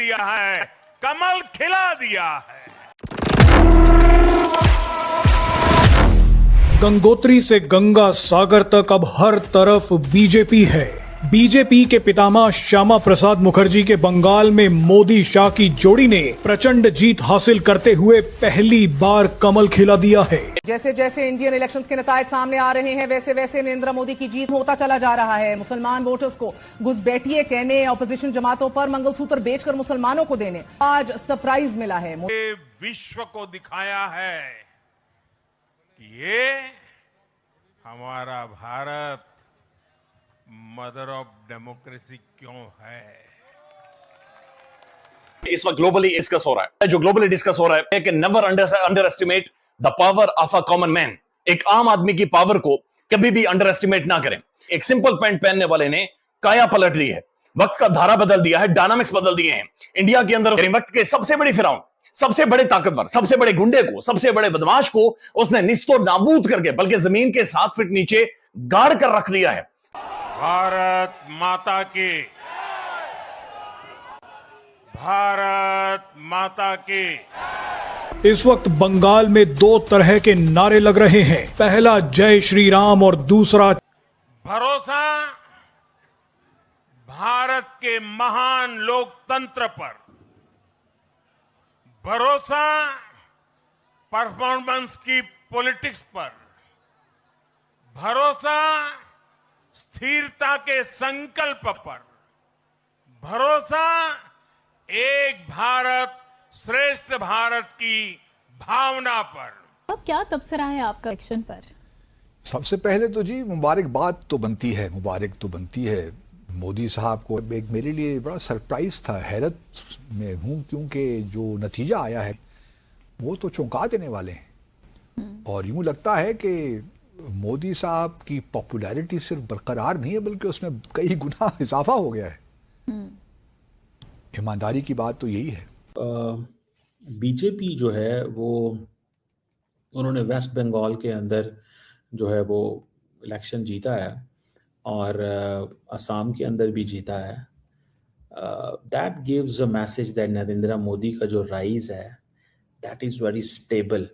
दिया है, कमल खिला दिया है। गंगोत्री से गंगा सागर तक अब हर तरफ बीजेपी है। बीजेपी के पितामह श्यामा प्रसाद मुखर्जी के बंगाल में मोदी शाह की जोड़ी ने प्रचंड जीत हासिल करते हुए पहली बार कमल खिला दिया है। जैसे जैसे इंडियन इलेक्शंस के नतीजे सामने आ रहे हैं, वैसे वैसे नरेंद्र मोदी की जीत होता चला जा रहा है। मुसलमान वोटर्स को घुसपैठिए कहने, ऑपोजिशन जमातों पर मंगलसूत्र बेचकर मुसलमानों को देने, आज सरप्राइज मिला है। विश्व को दिखाया है कि ये हमारा भारत मदर ऑफ डेमोक्रेसी क्यों है। इस वक्त ग्लोबली डिस्कस हो रहा है, जो ग्लोबली डिस्कस हो रहा है कि never under estimate the power of a common man. एक आम आदमी की पावर को कभी भी अंडर एस्टिमेट ना करें। एक सिंपल पैंट पहनने वाले ने काया पलट दी है, वक्त का धारा बदल दिया है, डायनामिक्स बदल दिए हैं। इंडिया के अंदर वक्त के सबसे बड़ी फिरौन, सबसे बड़े ताकतवर, सबसे बड़े गुंडे को, सबसे बड़े बदमाश को उसने निस्तो नाबूद करके, बल्कि जमीन के 7 फीट नीचे गाड़ कर रख दिया है। भारत माता की, भारत माता की। इस वक्त बंगाल में 2 तरह के नारे लग रहे हैं। पहला जय श्री राम और दूसरा भरोसा भारत के महान लोकतंत्र पर, भरोसा परफॉर्मेंस की पॉलिटिक्स पर, भरोसा स्थिरता के संकल्प पर, भरोसा एक भारत श्रेष्ठ भारत की भावना पर। अब क्या तबसरा है आपका इलेक्शन पर? सबसे पहले तो जी मुबारकबाद तो बनती है, मुबारक तो बनती है मोदी साहब को। एक मेरे लिए बड़ा सरप्राइज था, हैरत में हूँ, क्योंकि जो नतीजा आया है वो तो चौंका देने वाले हैं। और यूं लगता है कि मोदी साहब की पॉपुलैरिटी सिर्फ बरकरार नहीं है, बल्कि उसमें कई गुना इजाफा हो गया है। ईमानदारी की बात तो यही है। बीजेपी जो है वो, उन्होंने वेस्ट बंगाल के अंदर जो है वो इलेक्शन जीता है और असम के अंदर भी जीता है। That gives a message that Narendra Modi का जो राइज है that is very stable,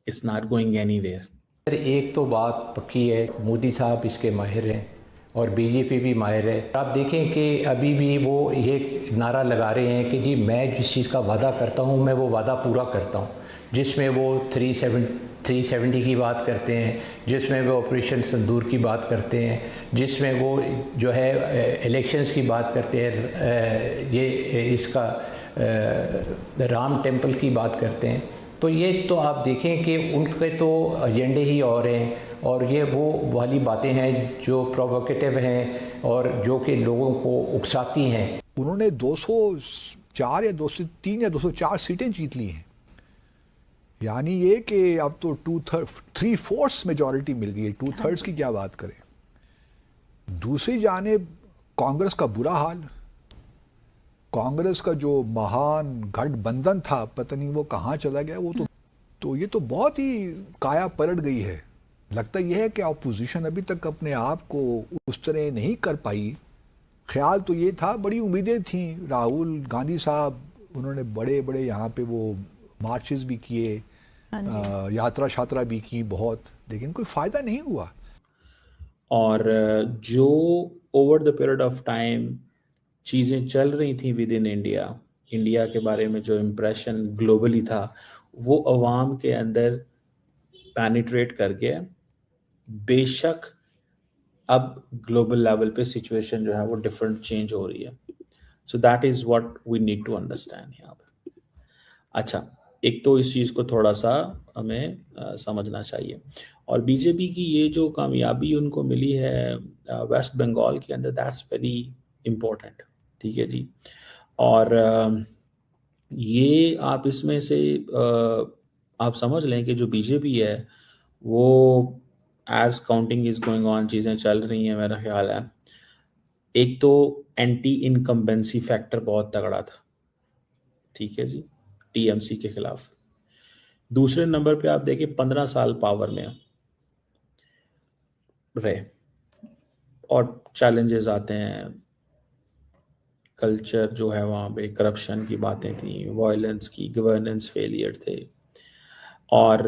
it's not going anywhere. एक तो बात पक्की है, मोदी साहब इसके माहिर हैं और बीजेपी भी माहिर है। आप देखें कि अभी भी वो ये नारा लगा रहे हैं कि जी मैं जिस चीज़ का वादा करता हूँ मैं वो वादा पूरा करता हूँ, जिसमें वो 370 की बात करते हैं, जिसमें वो ऑपरेशन सिंदूर की बात करते हैं, जिसमें वो जो है इलेक्शंस की बात करते हैं, ये इसका राम टेम्पल की बात करते हैं। तो ये तो आप देखें कि उनके तो एजेंडे ही और हैं, और ये वो वाली बातें हैं जो प्रोवोकेटिव हैं और जो कि लोगों को उकसाती हैं। उन्होंने 204 या 203 या 204 सीटें जीत ली हैं, यानी ये कि अब तो 3/4 मेजॉरिटी मिल गई है। 2/3 की क्या बात करें। दूसरी जानिब कांग्रेस का बुरा हाल, कांग्रेस का जो महान गठबंधन था पता नहीं वो कहाँ चला गया। वो तो ये तो बहुत ही काया पलट गई है। लगता यह है कि अपोजिशन अभी तक अपने आप को उस तरह नहीं कर पाई। ख्याल तो ये था, बड़ी उम्मीदें थी, राहुल गांधी साहब उन्होंने बड़े बड़े यहाँ पे वो मार्चेस भी किए, यात्रा शात्रा भी की बहुत, लेकिन कोई फ़ायदा नहीं हुआ। और जो over the period of time चीज़ें चल रही थी विद इन इंडिया के बारे में जो इम्प्रेशन ग्लोबली था वो अवाम के अंदर पेनिट्रेट करके, बेशक अब ग्लोबल लेवल पे सिचुएशन जो है वो डिफरेंट चेंज हो रही है। So that is what we need to understand यहाँ पे। अच्छा, एक तो इस चीज़ को थोड़ा सा हमें समझना चाहिए। और बीजेपी की ये जो कामयाबी उनको मिली है वेस्ट बंगाल के अंदर, दैट्स वेरी इम्पोर्टेंट। ठीक है जी। और ये आप इसमें से आप समझ लें कि जो बीजेपी है वो as counting is going on, चीज़ें चल रही हैं, मेरा ख्याल है एक तो एंटी इनकम्बेंसी फैक्टर बहुत तगड़ा था, ठीक है जी, टीएमसी के खिलाफ। दूसरे नंबर पे आप देखिए 15 साल पावर में रहे और चैलेंजेस आते हैं, कल्चर जो है वहाँ पे करप्शन की बातें थी, वायलेंस की, गवर्नेंस फेलियर थे। और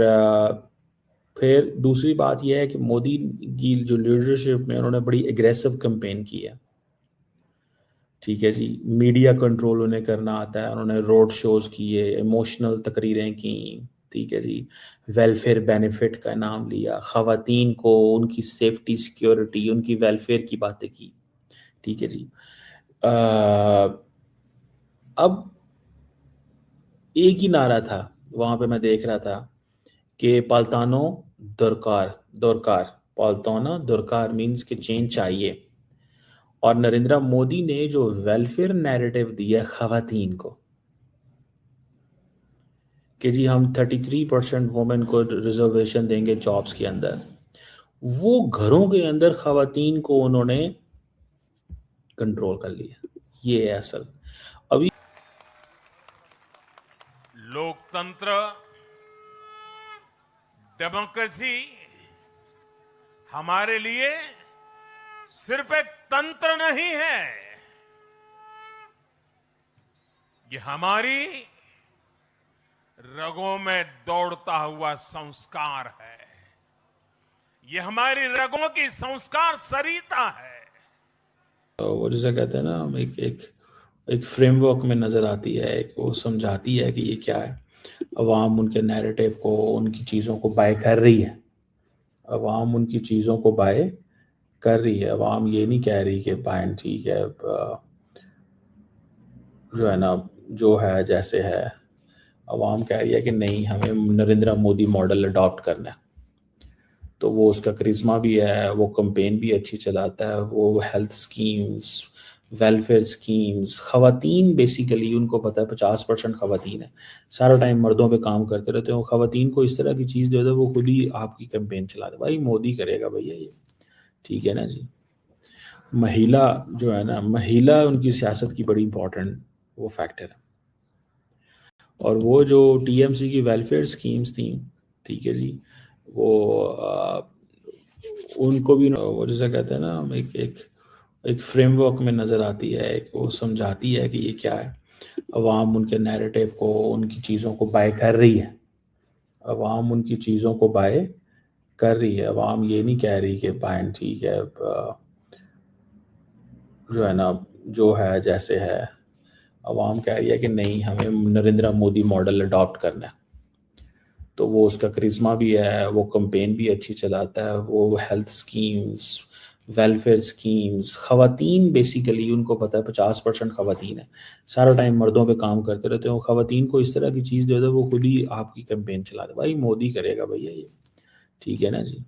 फिर दूसरी बात यह है कि मोदी की जो लीडरशिप में उन्होंने बड़ी एग्रेसिव कैंपेन की है। ठीक है जी, मीडिया कंट्रोल उन्हें करना आता है, उन्होंने रोड शोज किए, इमोशनल तकरीरें की। ठीक है जी, वेलफेयर बेनिफिट का नाम लिया, ख़वातीन को उनकी सेफ्टी सिक्योरिटी, उनकी वेलफेयर की बातें की। ठीक है जी। अब एक ही नारा था वहाँ पे, मैं देख रहा था कि पाल्तानो दरकार दरकार, पाल्ताना दरकार मीन्स कि चेंज चाहिए। और नरेंद्र मोदी ने जो वेलफेयर नैरेटिव दिया ख़वातीन को कि जी हम 33% वुमेन को रिजर्वेशन देंगे जॉब्स के अंदर, वो घरों के अंदर ख़वातीन को उन्होंने कंट्रोल कर लिया। ये है असल। अभी लोकतंत्र, डेमोक्रेसी हमारे लिए सिर्फ एक तंत्र नहीं है, ये हमारी रगों में दौड़ता हुआ संस्कार है, ये हमारी रगों की संस्कार सरिता है। वो जैसे कहते हैं ना, हम एक फ्रेमवर्क में नज़र आती है, वो समझाती है कि ये क्या है। अवाम उनके नैरेटिव को, उनकी चीज़ों को बाय कर रही है। अवाम उनकी चीज़ों को बाय कर रही है। अवाम ये नहीं कह रही कि बाय ठीक है, जो है ना, जो है जैसे है। अवाम कह रही है कि नहीं, हमें नरेंद्र मोदी मॉडल अडॉप्ट करना है। तो वो उसका करिश्मा भी है, वो कैंपेन भी अच्छी चलाता है, वो हेल्थ स्कीम्स, वेलफेयर स्कीम्स, ख़वातीन बेसिकली उनको पता है 50% ख़वातीन है, सारा टाइम मर्दों पे काम करते रहते हैं। वो ख़वातीन को इस तरह की चीज़ दे दो, वो खुद ही आपकी कैंपेन चला दे। भाई मोदी करेगा भैया ये, ठीक है ना जी। महिला जो है ना, महिला उनकी सियासत की बड़ी इंपॉर्टेंट वो फैक्टर है। और वो जो टीएमसी की वेलफेयर स्कीम्स थी, ठीक है जी, वो उनको भी वो जैसे कहते हैं ना, हम एक फ्रेमवर्क में नज़र आती है, वो समझाती है कि ये क्या है। अवाम उनके नैरेटिव को, उनकी चीज़ों को बाय कर रही है। अवाम उनकी चीज़ों को बाय कर रही है। अवाम ये नहीं कह रही कि बाय ठीक है, जो है ना, जो है जैसे है। अवाम कह रही है कि नहीं, हमें नरेंद्र मोदी मॉडल अडॉप्ट करना है। तो वो उसका करिश्मा भी है, वो कैंपेन भी अच्छी चलाता है, वो हेल्थ स्कीम्स, वेलफेयर स्कीम्स, ख़वातीन बेसिकली उनको पता है 50% ख़वातीन है, सारा टाइम मर्दों पे काम करते रहते हैं। वो ख़वातीन को इस तरह की चीज़ दे दो, वो खुद ही आपकी कैंपेन चला दे। भाई मोदी करेगा भैया ये, ठीक है ना जी।